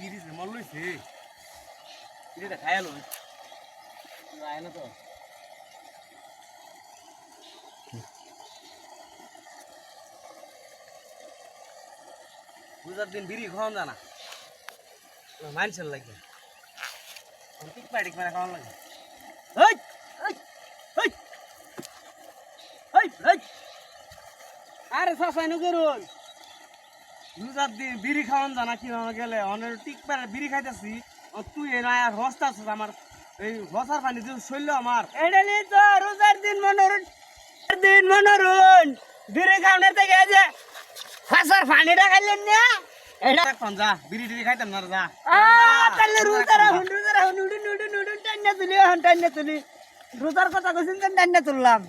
দিছে মল লইছে এটা খায়ালো আয় না তো রোজার দিন বিড়ি খাওয়ান জানা মাইনসেল লাগে ঠিক পাইডিক মানে খাওয়ান লাগে এই এই এই এই এই আরে সাসাইনো করুন রোজার দিন বিড়ি খাওয়ান জানা কি গেলে অনেক টিক পারে বিড়ি খাইতেছি তুই এ না আর হস্তা আছিস আমার এই হসার পানি যে শৈল আমার এটা নিয়ে তো রোজার দিন মনোরণ বিড়ি খাওয়ানোর থেকে যে হসার পানিটা খাইলেন না এটা এখন যা বিড়ি টিড়ি খাইতাম না যা তাহলে রোজার নুডুন টান্না তুলি রোজার কথা কইছেন টান্না তুললাম